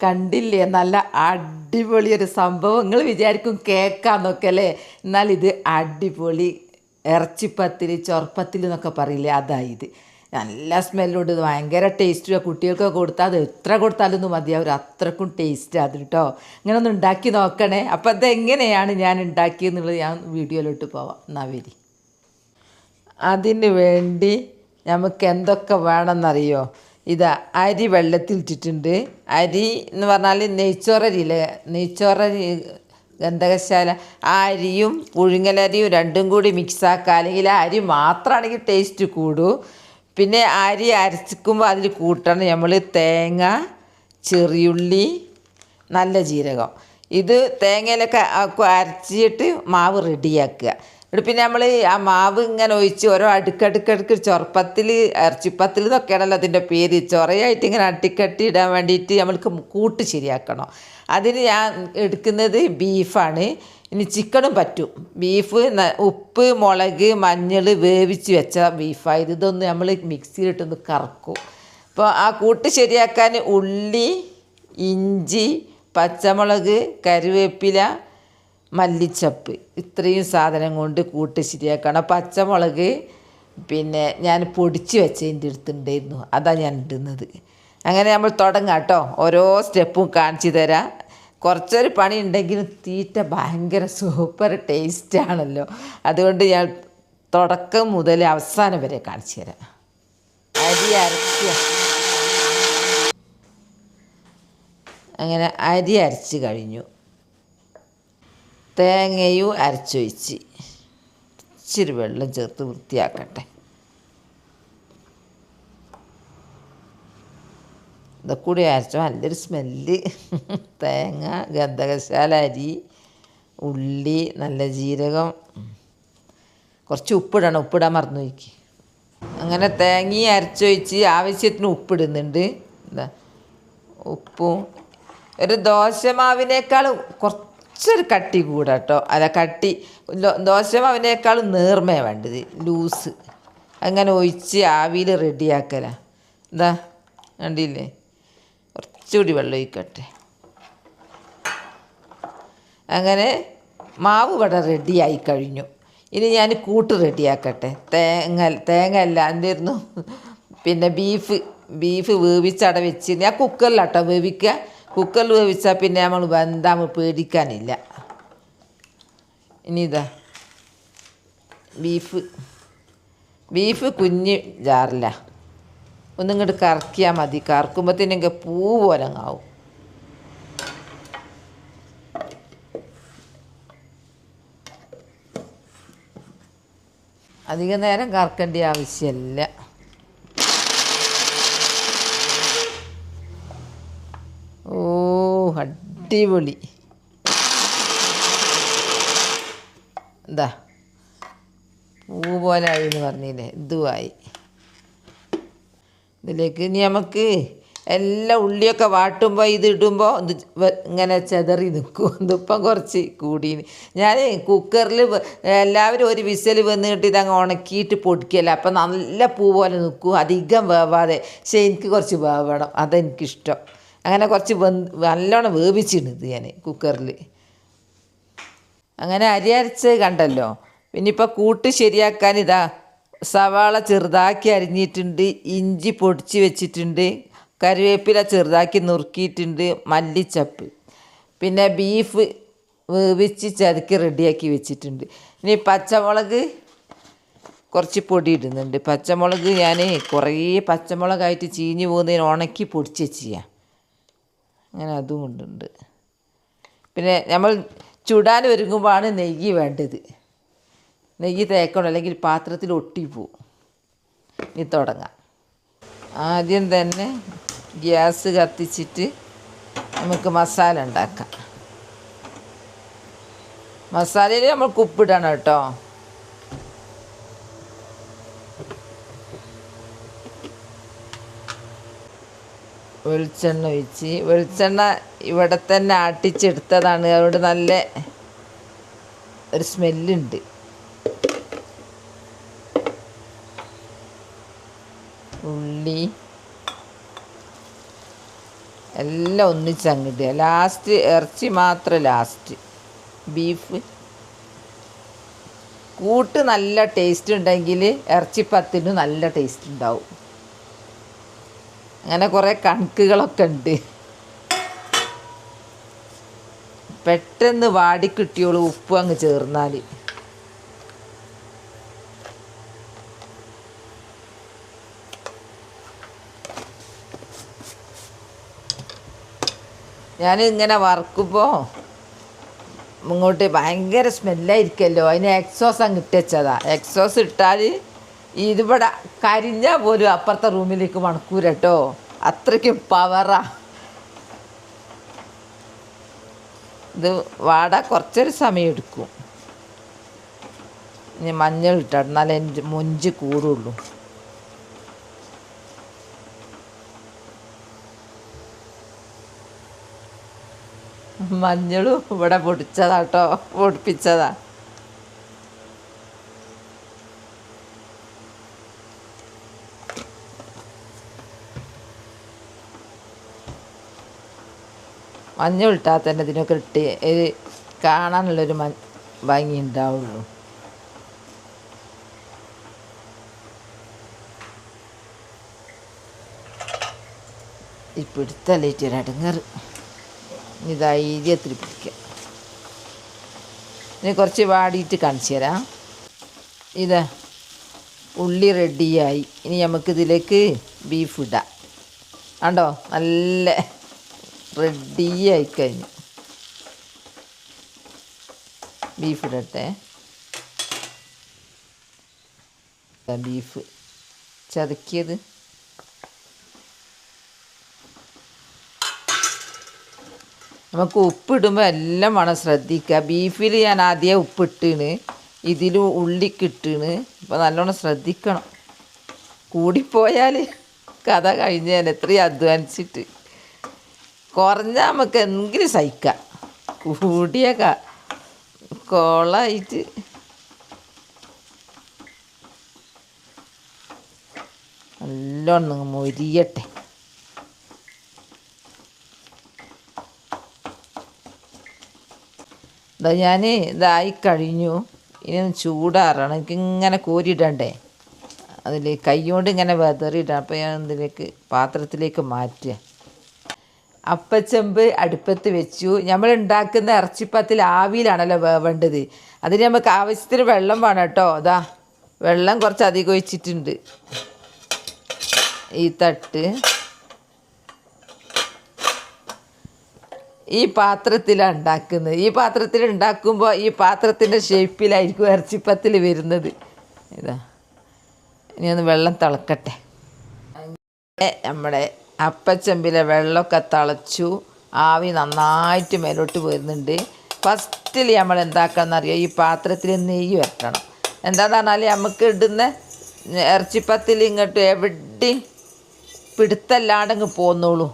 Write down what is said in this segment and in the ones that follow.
കണ്ടില്ലേ നല്ല അടിപൊളി ഒരു സംഭവം. നിങ്ങൾ വിചാരിക്കും കേക്കാന്നൊക്കെ അല്ലേ, എന്നാൽ ഇത് അടിപൊളി ഇറച്ചിപ്പത്തിരി ചൊറപ്പത്തിരി എന്നൊക്കെ പറയില്ലേ, അതായത് നല്ല സ്മെല്ലുണ്ട്. ഇത് ഭയങ്കര ടേസ്റ്റുമാണ്. കുട്ടികൾക്കൊക്കെ കൊടുത്താൽ അത് എത്ര കൊടുത്താലൊന്നും മതിയാവും, അത്രക്കും ടേസ്റ്റ് അത് കേട്ടോ. ഇങ്ങനെ ഒന്ന് ഉണ്ടാക്കി നോക്കണേ. അപ്പോൾ അതെങ്ങനെയാണ് ഞാൻ ഉണ്ടാക്കിയെന്നുള്ളത് ഞാൻ വീഡിയോയിലോട്ട് പോവാം. എന്നാ വരി. അതിന് വേണ്ടി നമുക്ക് എന്തൊക്കെ വേണമെന്നറിയോ? ഇതാ അരി വെള്ളത്തിലിട്ടിട്ടുണ്ട്. അരി എന്ന് പറഞ്ഞാൽ നെയ്ച്ചോറരിയില്ലേ, നെയ്ച്ചോറരി ഗന്ധകശാല, ആ അരിയും പുഴുങ്ങലരിയും രണ്ടും കൂടി മിക്സാക്കുക. അല്ലെങ്കിൽ ആ അരി മാത്രമാണെങ്കിൽ ടേസ്റ്റ് കൂടും. പിന്നെ അരി അരച്ചിക്കുമ്പോൾ അതിൽ കൂട്ടണം നമ്മൾ തേങ്ങ, ചെറിയുള്ളി, നല്ല ജീരകം. ഇത് തേങ്ങയിലൊക്കെ അരച്ചിട്ട് മാവ് റെഡിയാക്കുക. എന്നിട്ട് പിന്നെ നമ്മൾ ആ മാവ് ഇങ്ങനെ ഒഴിച്ച് ഓരോ അടുക്കടുക്കടുക്ക് ചൊറപ്പത്തിൽ ഇറച്ചിപ്പത്തിൽ എന്നൊക്കെയാണല്ലോ അതിൻ്റെ പേര്. ചൊറയായിട്ട് ഇങ്ങനെ അട്ടിക്കട്ടി ഇടാൻ വേണ്ടിയിട്ട് നമ്മൾക്ക് കൂട്ട് ശരിയാക്കണം. അതിന് ഞാൻ എടുക്കുന്നത് ബീഫാണ്. ഇനി ചിക്കനും പറ്റും. ബീഫ് ഉപ്പ്, മുളക്, മഞ്ഞൾ വേവിച്ച് വെച്ച ബീഫായത്. ഇതൊന്ന് നമ്മൾ മിക്സിയിലിട്ടൊന്ന് കറക്കും. അപ്പോൾ ആ കൂട്ട് ശരിയാക്കാൻ ഉള്ളി, ഇഞ്ചി, പച്ചമുളക്, കറിവേപ്പില, മല്ലിച്ചപ്പ്, ഇത്രയും സാധനം കൊണ്ട് കൂട്ട് ശരിയാക്കണം. പച്ചമുളക് പിന്നെ ഞാൻ പൊടിച്ച് വെച്ചതിൻ്റെ അടുത്തുണ്ടായിരുന്നു, അതാണ് ഞാൻ ഇടുന്നത്. അങ്ങനെ നമ്മൾ തുടങ്ങാം കേട്ടോ. ഓരോ സ്റ്റെപ്പും കാണിച്ചു തരാം. കുറച്ചൊരു പണി ഉണ്ടെങ്കിലും തീറ്റ ഭയങ്കര സൂപ്പർ ടേസ്റ്റാണല്ലോ. അതുകൊണ്ട് ഞാൻ തുടക്കം മുതൽ അവസാനം വരെ കാണിച്ചു തരാം. അരി അരക്കുക. അങ്ങനെ അരി അരച്ച് കഴിഞ്ഞു. തേങ്ങയും അരച്ചൊഴിച്ച് ഇച്ചിരി വെള്ളം ചേർത്ത് വൃത്തിയാക്കട്ടെ. ഇതൊക്കെ കൂടി അരച്ചോ നല്ലൊരു സ്മെല്ല്. തേങ്ങ, ഗന്ധകശാല അരി, ഉള്ളി, നല്ല ജീരകം, കുറച്ച് ഉപ്പിടണം. ഉപ്പിടാൻ മറന്നു പോയിക്ക്. അങ്ങനെ തേങ്ങയും അരച്ചൊഴിച്ച് ആവശ്യത്തിന് ഉപ്പിടുന്നുണ്ട്. എന്താ ഉപ്പും ഒരു ദോശമാവിനേക്കാളും കുറച്ചൊരു കട്ടി കൂടാ കേട്ടോ. അല്ല കട്ടി, ദോശമാവിനേക്കാളും നേർമയാണ് വേണ്ടത്, ലൂസ്. അങ്ങനെ ഒഴിച്ച് ആവിയിൽ റെഡിയാക്കല. എന്താ കണ്ടില്ലേ? കുറച്ചുകൂടി വെള്ളം ഒഴിക്കട്ടെ. അങ്ങനെ മാവ് ഇവിടെ റെഡിയായി കഴിഞ്ഞു. ഇനി ഞാൻ കൂട്ട് റെഡിയാക്കട്ടെ. തേങ്ങ അല്ല എന്തായിരുന്നു, പിന്നെ ബീഫ് വേവിച്ചട വെച്ച് ഞാൻ കുക്കറിലാട്ടോ വേവിക്കുക. കുക്കറിൽ വേവിച്ചാൽ പിന്നെ നമ്മൾ വെന്താൽ പേടിക്കാനില്ല. ഇനി ഇതാ ബീഫ് കുഞ്ഞ് ജാറില്ല, ഒന്നിങ്ങോട്ട് കറക്കിയാൽ മതി. കറക്കുമ്പോഴത്തേനെങ്കിൽ പൂ പോലെ ആവും. അധികം നേരം കറക്കേണ്ട ആവശ്യമില്ല. ഓ അടിപൊളി. എന്താ പൂ പോലെ ആയി എന്ന് പറഞ്ഞില്ലേ, ഇതുമായി. ഇതിലേക്ക് ഇനി നമുക്ക് എല്ലാ ഉള്ളിയൊക്കെ വാട്ടുമ്പോൾ ഇത് ഇടുമ്പോൾ ഇത് ഇങ്ങനെ ചെതറി നിൽക്കും. ഇതിപ്പം കുറച്ച് കൂടീന്. ഞാൻ കുക്കറിൽ എല്ലാവരും ഒരു വിസിൽ വന്നിട്ട് ഇതങ്ങ് ഉണക്കിയിട്ട് പൊടിക്കല്ല. അപ്പം നല്ല പൂ പോലെ നിൽക്കും, അധികം വേവാതെ. പക്ഷേ എനിക്ക് കുറച്ച് വേവണം, അതെനിക്കിഷ്ടം. അങ്ങനെ കുറച്ച് നല്ലോണം വേവിച്ചിടുന്നത് ഞാൻ കുക്കറിൽ. അങ്ങനെ അരി അരച്ച് കണ്ടല്ലോ. പിന്നെ ഇപ്പോൾ കൂട്ട് ശരിയാക്കാൻ ഇതാ സവാള ചെറുതാക്കി അരിഞ്ഞിട്ടുണ്ട്, ഇഞ്ചി പൊടിച്ച് വെച്ചിട്ടുണ്ട്, കറിവേപ്പില ചെറുതാക്കി നുറുക്കിയിട്ടുണ്ട്, മല്ലിച്ചപ്പ്, പിന്നെ ബീഫ് വേവിച്ച് ചതുക്കി റെഡിയാക്കി വെച്ചിട്ടുണ്ട്. ഇനി പച്ചമുളക് കുറച്ച് പൊടി ഇടുന്നുണ്ട്. പച്ചമുളക് ഞാൻ കുറേ പച്ചമുളകായിട്ട് ചീഞ്ഞ് പോകുന്നതിന് ഉണക്കി പൊടിച്ച് ചെയ്യാം. അങ്ങനെ അതും കൊണ്ടുണ്ട്. പിന്നെ നമ്മൾ ചുടാൻ ഒരുങ്ങുമ്പോഴാണ് നെയ്യ് വേണ്ടത്. നെയ്യ് തേക്കണം, അല്ലെങ്കിൽ പാത്രത്തിൽ ഒട്ടിപ്പോവും. ഇനി തുടങ്ങാം. ആദ്യം തന്നെ ഗ്യാസ് കത്തിച്ചിട്ട് നമുക്ക് മസാല ഉണ്ടാക്കാം. മസാലയിൽ നമുക്ക് ഉപ്പിടണം കേട്ടോ. വെളിച്ചെണ്ണ ഒഴിച്ച്, വെളിച്ചെണ്ണ ഇവിടെ തന്നെ ആട്ടിച്ചെടുത്തതാണ്, അതുകൊണ്ട് നല്ല ഒരു സ്മെല്ലുണ്ട്. ഉള്ളി എല്ലാം ഒന്നിച്ചങ്ങിടുക. ലാസ്റ്റ് ഇറച്ചി മാത്രം ലാസ്റ്റ്. ബീഫ് കൂട്ട് നല്ല ടേസ്റ്റ് ഉണ്ടെങ്കിൽ ഇറച്ചിപ്പത്തിന് നല്ല ടേസ്റ്റ് ഉണ്ടാവും. അങ്ങനെ കുറേ കണക്കുകളൊക്കെ ഉണ്ട്. പെട്ടെന്ന് വാടിക്കിട്ടിയോളൂ ഉപ്പ് അങ്ങ് ചേർന്നാൽ. ഞാൻ ഇങ്ങനെ വറുക്കുമ്പോൾ ഇങ്ങോട്ട് ഭയങ്കര സ്മെല്ലായിരിക്കുമല്ലോ, അതിന് എക്സോസ് അങ്ങ് ഇട്ടുവെച്ചതാ. എക്സോസ് ഇട്ടാൽ ഇതിവിടെ കരിഞ്ഞാൽ പോലും അപ്പുറത്തെ റൂമിലേക്ക് മണക്കൂര കേട്ടോ, അത്രയ്ക്കും പവറാ. ഇത് വാടാൻ കുറച്ചൊരു സമയം എടുക്കും. ഇനി മഞ്ഞൾ ഇട്ടാൽ എന്നാലേ മൊഞ്ച് കൂടുള്ളൂ. മഞ്ഞളും ഇവിടെ പൊടിച്ചതാ കേട്ടോ, പൊടിപ്പിച്ചതാ. മഞ്ഞൾ ഇട്ടാൽ തന്നെ ഇതിനൊക്കെ ഇട്ട് കാണാനുള്ളൊരു ഭംഗി ഉണ്ടാവുള്ളൂ. ഈ പിടുത്തല്ലേറ്റ് ഒരു അടുങ്ങറ്. ഇനി ധൈര്യത്തിൽ പിടിക്കുക. ഇനി കുറച്ച് വാടിയിട്ട് കാണിച്ചു തരാം. ഇതാ ഉള്ളി റെഡിയായി. ഇനി നമുക്കിതിലേക്ക് ബീഫ് ഇടാം. കണ്ടോ, നല്ല റെഡിയായി കഴിഞ്ഞു. ബീഫ് ഇടട്ടെ. ബീഫ് ചതക്കിയത് നമുക്ക് ഉപ്പിടുമ്പോൾ എല്ലാം വേണം ശ്രദ്ധിക്കുക. ബീഫിൽ ഞാൻ ആദ്യം ഉപ്പിട്ടാണ്, ഇതിൽ ഉള്ളിക്കിട്ടാണ്. അപ്പോൾ നല്ലോണം ശ്രദ്ധിക്കണം. കൂടിപ്പോയാൽ കഥ കഴിഞ്ഞാൽ എത്രയും അധ്വാനിച്ചിട്ട്. കുറഞ്ഞാൽ നമുക്ക് എന്തെങ്കിലും സഹിക്കാം, കൂടിയ കോളായിട്ട്. നല്ലോണം മൊരിയട്ടെ. ഇതാ ഞാൻ ഇതായി കഴിഞ്ഞു. ഇനി ഒന്ന് ചൂടാറണം. എനിക്കിങ്ങനെ കോരിയിടണ്ടേ, അതിൽ കൈ കൊണ്ട് ഇങ്ങനെ വെതറിയിടാം. അപ്പോൾ ഞാൻ ഇതിലേക്ക് പാത്രത്തിലേക്ക് മാറ്റുക. അപ്പച്ചെമ്പ് അടുപ്പത്ത് വെച്ചു. നമ്മൾ ഉണ്ടാക്കുന്ന ഇറച്ചിപ്പത്തിൽ ആവിയിലാണല്ലോ വേവേണ്ടത്. അതിന് നമുക്ക് ആവശ്യത്തിന് വെള്ളം വേണം കേട്ടോ. അതാ വെള്ളം കുറച്ച് അധികം ഒഴിച്ചിട്ടുണ്ട്. ഈ തട്ട് ഈ പാത്രത്തിലാണ് ഉണ്ടാക്കുന്നത്. ഈ പാത്രത്തിൽ ഉണ്ടാക്കുമ്പോൾ ഈ പാത്രത്തിൻ്റെ ഷേപ്പിലായിരിക്കും ഇറച്ചിപ്പത്തിൽ വരുന്നത്. ഇതാ ഇനി ഒന്ന് വെള്ളം തിളക്കട്ടെ. നമ്മുടെ അപ്പച്ചെമ്പിലെ വെള്ളമൊക്കെ തിളച്ചു, ആവി നന്നായിട്ട് മേലോട്ട് വരുന്നുണ്ട്. ഫസ്റ്റിൽ നമ്മൾ എന്താക്കാമെന്നറിയാം, ഈ പാത്രത്തിൽ നെയ്യ് വരട്ടണം. എന്താണെന്ന് പറഞ്ഞാൽ നമുക്ക് ഇടുന്ന ഇറച്ചിപ്പത്തിൽ ഇങ്ങോട്ട് എവിടെയും പിടുത്തല്ലാണ്ടങ്ങ് പോന്നോളൂ.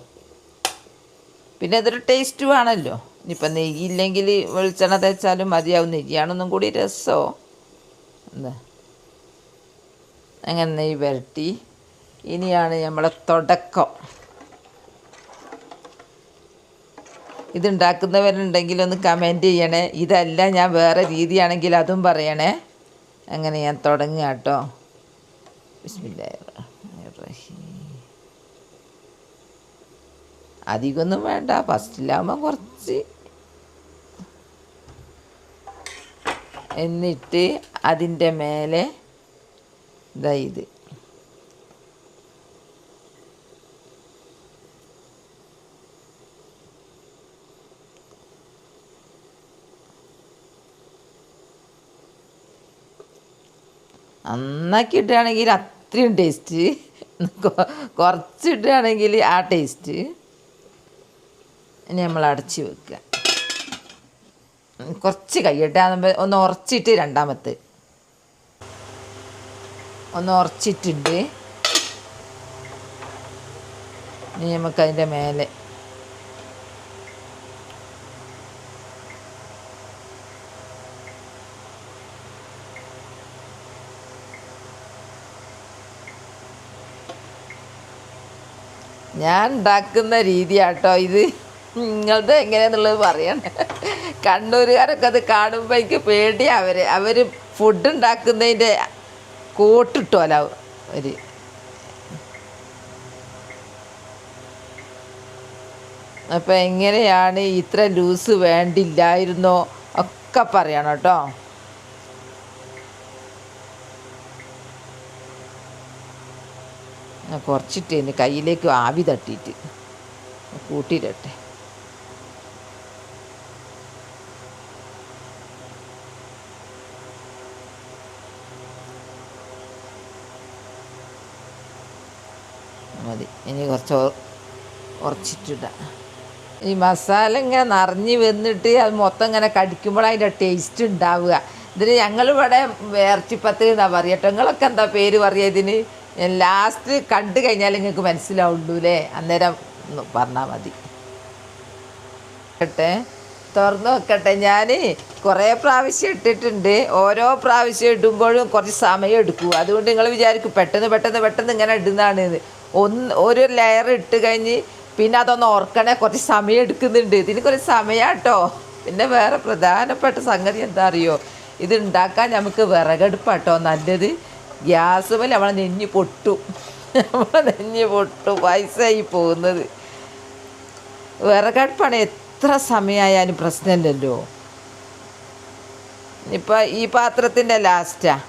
പിന്നെ അതൊരു ടേസ്റ്റ് വേണമല്ലോ. ഇനിയിപ്പോൾ നെയ്യില്ലെങ്കിൽ വെളിച്ചെണ്ണ തേച്ചാലും മതിയാവും. നെയ്യാണൊന്നും കൂടി രസമോ. എന്താ അങ്ങനെ നെയ്യ് വരട്ടി. ഇനിയാണ് നമ്മളെ തുടക്കം. ഇതുണ്ടാക്കുന്നവരുണ്ടെങ്കിൽ ഒന്ന് കമൻറ്റ് ചെയ്യണേ. ഇതല്ല, ഞാൻ വേറെ രീതിയാണെങ്കിൽ അതും പറയണേ. അങ്ങനെ ഞാൻ തുടങ്ങുക കേട്ടോ. ബിസ്മില്ലാഹിർറഹ്മാനിർറഹീം. അധികമൊന്നും വേണ്ട, ഫസ്റ്റിലാകുമ്പോൾ കുറച്ച്. എന്നിട്ട് അതിൻ്റെ മേലെ ഇതാ ഇത് നന്നാക്കി ഇടുകയാണെങ്കിൽ അത്രയും ടേസ്റ്റ്, കുറച്ചിടുകയാണെങ്കിൽ ആ ടേസ്റ്റ്. ഇനി നമ്മൾ അടച്ച് വെക്കുക. കുറച്ച് കഴിയട്ടെ. ഒന്ന് ഉറച്ചിട്ട് രണ്ടാമത്തെ ഒന്ന് ഉറച്ചിട്ടുണ്ട്. ഇനി നമുക്കതിൻ്റെ മേലെ ഞാൻ ഉണ്ടാക്കുന്ന രീതിയാട്ടോ ഇത്. നിങ്ങളത് എങ്ങനെയാന്നുള്ളത് പറയണേ. കണ്ണൂരുകാരൊക്കെ അത് കാണുമ്പോൾ എനിക്ക് പേടിയാണ്. അവർ ഫുഡ് ഉണ്ടാക്കുന്നതിൻ്റെ കോട്ടിട്ടോല ഒരു. അപ്പം എങ്ങനെയാണ് ഇത്ര ലൂസ് വേണ്ടില്ലായിരുന്നോ ഒക്കെ പറയണം കേട്ടോ. കുറച്ചിട്ടേന് കയ്യിലേക്ക് ആവി തട്ടിയിട്ട് കൂട്ടിയിട്ടെ. മതി, ഇനി കുറച്ചിട്ടിടാം. ഈ മസാല ഇങ്ങനെ നിറഞ്ഞ് വന്നിട്ട് അത് മൊത്തം ഇങ്ങനെ കടിക്കുമ്പോൾ അതിൻ്റെ ടേസ്റ്റ് ഉണ്ടാവുക. ഇതിന് ഞങ്ങളിവിടെ ഇറച്ചിപ്പത്തിൽ എന്നാ പറയുക കേട്ടോ. നിങ്ങളൊക്കെ എന്താ പേര് പറയുക ഇതിന്? ലാസ്റ്റ് കണ്ടു കഴിഞ്ഞാൽ നിങ്ങൾക്ക് മനസ്സിലാവുള്ളൂ അല്ലേ? അന്നേരം പറഞ്ഞാൽ മതി. കേട്ടെ, തുറന്ന് വെക്കട്ടെ. ഞാൻ കുറേ പ്രാവശ്യം ഇട്ടിട്ടുണ്ട്. ഓരോ പ്രാവശ്യം ഇടുമ്പോഴും കുറച്ച് സമയം എടുക്കും. അതുകൊണ്ട് നിങ്ങൾ വിചാരിക്കും പെട്ടെന്ന് ഇങ്ങനെ ഇടുന്നതാണ്. ഒരു ലെയർ ഇട്ട് കഴിഞ്ഞ് പിന്നെ അതൊന്ന് ഓർക്കണേ കുറച്ച് സമയം എടുക്കുന്നുണ്ട്. ഇതിന് കുറച്ച് സമയം കേട്ടോ. പിന്നെ വേറെ പ്രധാനപ്പെട്ട സംഗതി എന്താ അറിയോ? ഇത് ഉണ്ടാക്കാൻ നമുക്ക് വിറകടുപ്പാട്ടോ നല്ലത്. ഗ്യാസ് പോലെ നമ്മളെ നെഞ്ഞ് പൊട്ടും. പൈസയായി പോകുന്നത്. വിറകടുപ്പാണ് എത്ര സമയമായാലും പ്രശ്നമില്ലല്ലോ. ഇപ്പം ഈ പാത്രത്തിൻ്റെ ലാസ്റ്റാണ്.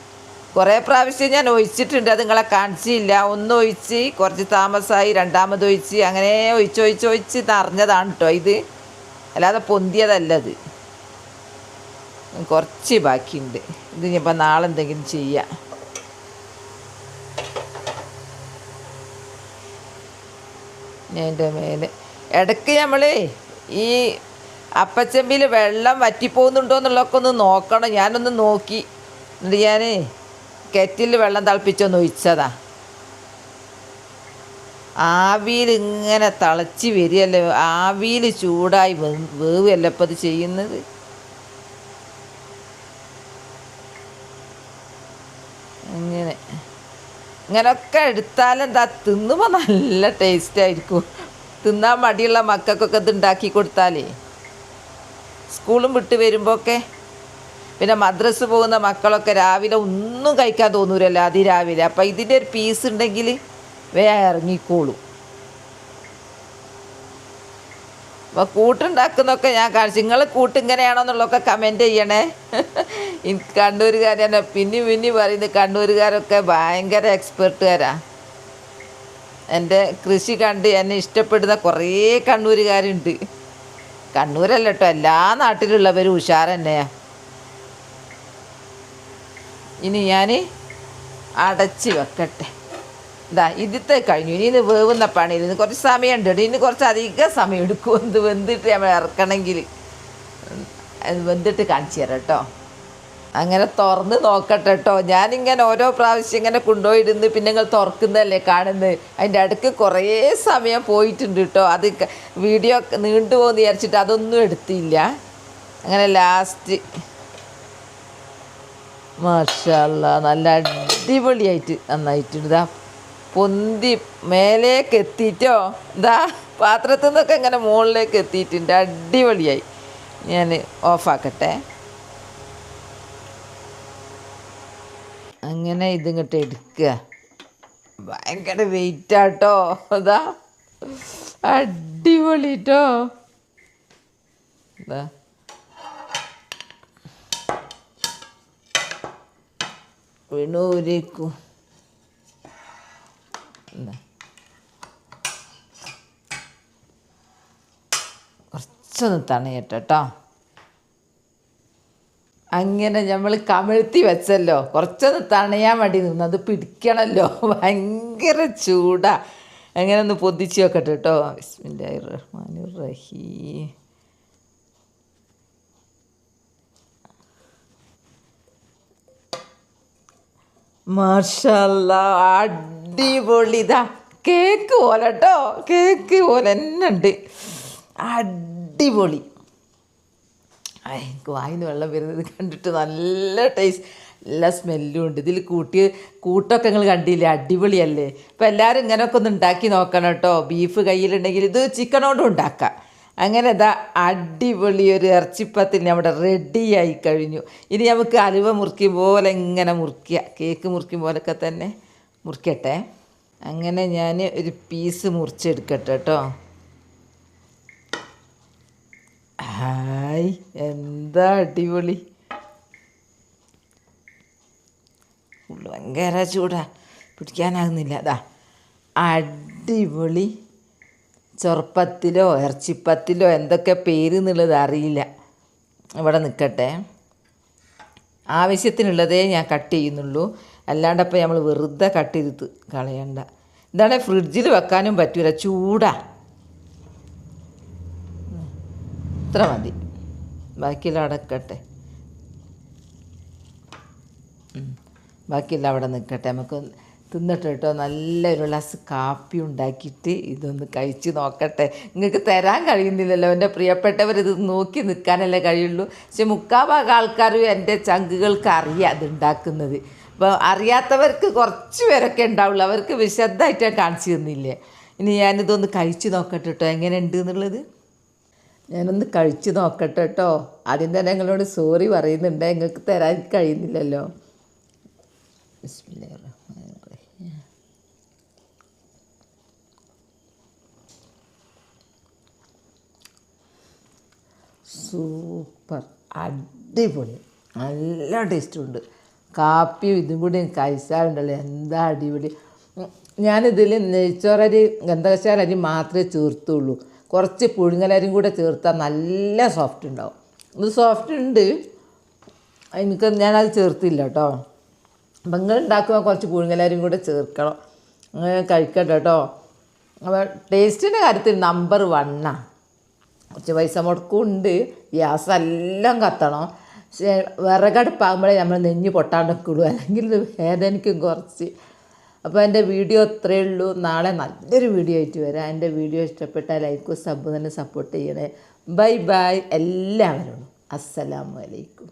കുറേ പ്രാവശ്യം ഞാൻ ഒഴിച്ചിട്ടുണ്ട്. അത് നിങ്ങളെ കാണിച്ചില്ല. ഒന്നൊഴിച്ച് കുറച്ച് താമസമായി, രണ്ടാമത് ഒഴിച്ച്, അങ്ങനെ ഒഴിച്ച് നിറഞ്ഞതാണ് കേട്ടോ ഇത്. അല്ലാതെ പൊന്തിയതല്ലത്. കുറച്ച് ബാക്കിയുണ്ട്. ഇത് ഇനിയിപ്പോൾ നാളെ എന്തെങ്കിലും ചെയ്യാം. അതിൻ്റെ മേലെ ഇടയ്ക്ക് നമ്മൾ ഈ അപ്പച്ചമ്പിൽ വെള്ളം വറ്റിപ്പോകുന്നുണ്ടോ എന്നുള്ളതൊക്കെ ഒന്ന് നോക്കണം. ഞാനൊന്ന് നോക്കി. എന്നിട്ട് ഞാൻ കെറ്റിൽ വെള്ളം തിളപ്പിച്ചൊന്ന് ഒഴിച്ചതാ. ആവിയിൽ ഇങ്ങനെ തിളച്ച് വരികയല്ലേ, ആവിയിൽ ചൂടായി വേവല്ലേ ഇപ്പം അത് ചെയ്യുന്നത്. ഇങ്ങനെയൊക്കെ എടുത്താലെന്താ തിന്നുമ്പോൾ നല്ല ടേസ്റ്റായിരിക്കും. തിന്നാൻ മടിയുള്ള മക്കൾക്കൊക്കെ ഇത് ഉണ്ടാക്കി കൊടുത്താലേ, സ്കൂളും വിട്ട് വരുമ്പോഴൊക്കെ. പിന്നെ മദ്രസ് പോകുന്ന മക്കളൊക്കെ രാവിലെ ഒന്നും കഴിക്കാൻ തോന്നൂരല്ലോ അതിരാവിലെ. അപ്പം ഇതിൻ്റെ ഒരു പീസ് ഉണ്ടെങ്കിൽ വേഗം ഇറങ്ങിക്കോളും. അപ്പോൾ കൂട്ടുണ്ടാക്കുന്നതൊക്കെ ഞാൻ കാണിച്ചു. നിങ്ങൾ കൂട്ട് ഇങ്ങനെയാണോ എന്നുള്ളതൊക്കെ കമൻറ്റ് ചെയ്യണേ. കണ്ണൂരുകാർ തന്നെ പിന്നെ പറയുന്നത് കണ്ണൂരുകാരൊക്കെ ഭയങ്കര എക്സ്പെർട്ടുകാരാണ്. എൻ്റെ കൃഷി കണ്ട് എന്നെ ഇഷ്ടപ്പെടുന്ന കുറേ കണ്ണൂരുകാരുണ്ട്. കണ്ണൂരല്ല കേട്ടോ, എല്ലാ നാട്ടിലുള്ളവരും ഉഷാർ തന്നെയാണ്. ഇനി ഞാൻ അടച്ച് വെക്കട്ടെ. ഇതാ ഇതിത്തെ കഴിഞ്ഞു. ഇനി ഇത് വേവുന്ന പണിയിൽ ഇന്ന് കുറച്ച് സമയമുണ്ട്. ഇനി കുറച്ച് അധികം സമയം എടുക്കും. എന്ത് വെന്തിട്ട് നമ്മൾ ഇറക്കണമെങ്കിൽ അത് വെന്തിട്ട് കാണിച്ചു തരാം കേട്ടോ. അങ്ങനെ തുറന്ന് നോക്കട്ടെ കേട്ടോ. ഞാനിങ്ങനെ ഓരോ പ്രാവശ്യം ഇങ്ങനെ കൊണ്ടുപോയിടുന്ന് പിന്നെ നിങ്ങൾ തുറക്കുന്നതല്ലേ കാണുന്നത്. അതിൻ്റെ അടുക്ക് കുറേ സമയം പോയിട്ടുണ്ട് കേട്ടോ. അത് വീഡിയോ നീണ്ടുപോകുമെന്ന് വിചാരിച്ചിട്ട് അതൊന്നും എടുത്തില്ല. അങ്ങനെ ലാസ്റ്റ് മാഷാ അല്ലാ നല്ല അടിപൊളിയായിട്ട് നന്നായിട്ടുണ്ട്. ഇതാ പൊന്തി മേലേക്ക് എത്തിയിട്ടോ. ഇതാ പാത്രത്തിൽ നിന്നൊക്കെ ഇങ്ങനെ മുകളിലേക്ക് എത്തിയിട്ടുണ്ട്. അടിപൊളിയായി. ഞാൻ ഓഫാക്കട്ടെ. അങ്ങനെ ഇതിങ്ങോട്ട് എടുക്കുക. ഭയങ്കര വെയിറ്റാട്ടോ. അതാ അടിപൊളി കേട്ടോ. ഇതാ വീണൂരിക്കും. കുറച്ചൊന്ന് തണയട്ടോ. അങ്ങനെ നമ്മൾ കമിഴ്ത്തി വെച്ചല്ലോ, കുറച്ചൊന്ന് തണയാൻ വേണ്ടി നിന്ന്. അത് പിടിക്കണമല്ലോ, ഭയങ്കര ചൂടാ. അങ്ങനെ ഒന്ന് പൊതിച്ച് വെക്കട്ടെ കേട്ടോ. ബിസ്മില്ലാഹിർ റഹ്മാനിർ റഹീം. മാഷാ അല്ലാ അടിപൊളി. ഇതാ കേക്ക് പോലെ കേട്ടോ, കേക്ക് പോലെ തന്നെ ഉണ്ട്. അടിപൊളി. എനിക്ക് വായിന്ന് വെള്ളം വരുന്നത് കണ്ടിട്ട് നല്ല ടേസ്റ്റ്. നല്ല സ്മെല്ലും ഉണ്ട്. ഇതിൽ കൂട്ടൊക്കെ നിങ്ങൾ കണ്ടില്ലേ, അടിപൊളിയല്ലേ. അപ്പോൾ എല്ലാവരും ഇങ്ങനെയൊക്കെ ഒന്ന് ഉണ്ടാക്കി നോക്കണം കേട്ടോ. ബീഫ് കയ്യിലുണ്ടെങ്കിൽ ഇത് ചിക്കനോണ്ടും ഉണ്ടാക്കാം. അങ്ങനെ ഇതാ അടിപൊളി ഒരു ഇറച്ചിപ്പത്തിൽ നമ്മുടെ റെഡിയായി കഴിഞ്ഞു. ഇനി നമുക്ക് അലുവ മുറിക്കും പോലെ ഇങ്ങനെ മുറിക്കുക, കേക്ക് മുറിക്കും പോലൊക്കെ തന്നെ മുറിക്കട്ടെ. അങ്ങനെ ഞാൻ ഒരു പീസ് മുറിച്ചെടുക്കട്ടെ കേട്ടോ. ഹായ്, എന്താ അടിപൊളി. ഭയങ്കര ചൂടാ, പിടിക്കാനാകുന്നില്ല. അതാ അടിപൊളി ചൊറപ്പത്തിലോ ഇറച്ചിപ്പത്തിലോ എന്തൊക്കെ പേര് എന്നുള്ളത് അറിയില്ല. ഇവിടെ നിൽക്കട്ടെ. ആവശ്യത്തിനുള്ളതേ ഞാൻ കട്ട് ചെയ്യുന്നുള്ളൂ, അല്ലാണ്ടപ്പോൾ നമ്മൾ വെറുതെ കട്ട് ചെയ്ത് കളയണ്ട. ഇതാണെങ്കിൽ ഫ്രിഡ്ജിൽ വെക്കാനും പറ്റൂല, ചൂടാ. ഇത്ര മതി, ബാക്കിയെല്ലാം അടക്കട്ടെ. ബാക്കിയെല്ലാം അവിടെ നിൽക്കട്ടെ. നമുക്ക് തിന്നിട്ട് കേട്ടോ നല്ലൊരു ഗ്ലാസ് കാപ്പി ഉണ്ടാക്കിയിട്ട് ഇതൊന്ന് കഴിച്ച് നോക്കട്ടെ. നിങ്ങൾക്ക് തരാൻ കഴിയുന്നില്ലല്ലോ എൻ്റെ പ്രിയപ്പെട്ടവർ, ഇത് നോക്കി നിൽക്കാനല്ലേ കഴിയുള്ളൂ. പക്ഷെ മുക്കാഭാഗം ആൾക്കാരും എൻ്റെ ചങ്കുകൾക്ക് അറിയാം ഇത് ഉണ്ടാക്കുന്നത്. അപ്പോൾ അറിയാത്തവർക്ക് കുറച്ച് പേരൊക്കെ ഉണ്ടാവുള്ളൂ, അവർക്ക് വിശദമായിട്ട് ഞാൻ കാണിച്ചു തന്നില്ലേ. ഇനി ഞാനിതൊന്ന് കഴിച്ച് നോക്കട്ടെ കേട്ടോ, എങ്ങനെ ഉണ്ട് എന്നുള്ളത്. ഞാനൊന്ന് കഴിച്ച് നോക്കട്ടെ കേട്ടോ. ആദ്യം തന്നെ നിങ്ങളോട് സോറി പറയുന്നുണ്ട്, നിങ്ങൾക്ക് തരാൻ കഴിയുന്നില്ലല്ലോ. സൂപ്പർ, അടിപൊളി, നല്ല ടേസ്റ്റുണ്ട്. കാപ്പിയും ഇതും കൂടി കഴിച്ചാലുണ്ടല്ലോ എന്താ അടിപൊളി. ഞാനിതിൽ നെയ്ച്ചോറരി ഗന്ധകശാല അരി മാത്രമേ ചേർത്തുള്ളൂ. കുറച്ച് പുഴുങ്ങലരിയും കൂടെ ചേർത്താൽ നല്ല സോഫ്റ്റ് ഉണ്ടാവും. ഇത് സോഫ്റ്റ് ഉണ്ട്, ഞാനത് ചേർത്തില്ല കേട്ടോ. അപ്പം നിങ്ങൾ ഉണ്ടാക്കുമ്പോൾ കുറച്ച് പുഴുങ്ങലരിയും കൂടെ ചേർക്കണം. അങ്ങനെ കഴിക്കട്ടെ കേട്ടോ. അപ്പോൾ ടേസ്റ്റിൻ്റെ കാര്യത്തിൽ നമ്പർ 1. കുറച്ച് പൈസ മുടക്കും ഉണ്ട്, ഗ്യാസ് എല്ലാം കത്തണം. പക്ഷേ വിറകടുപ്പാകുമ്പോഴേ നമ്മൾ നെഞ്ഞ് പൊട്ടാണ്ടൊക്കെ ഉള്ളൂ, അല്ലെങ്കിൽ ഇത് വേദനിക്കും കുറച്ച്. അപ്പോൾ എൻ്റെ വീഡിയോ ഇത്രയേ ഉള്ളൂ. നാളെ നല്ലൊരു വീഡിയോ ആയിട്ട് വരാം. എൻ്റെ വീഡിയോ ഇഷ്ടപ്പെട്ടാൽ ലൈക്കും സബ് തന്നെ സപ്പോർട്ട് ചെയ്യണേ. ബൈ ബൈ എല്ലാവരോടും. അസ്സലാമു അലൈക്കും.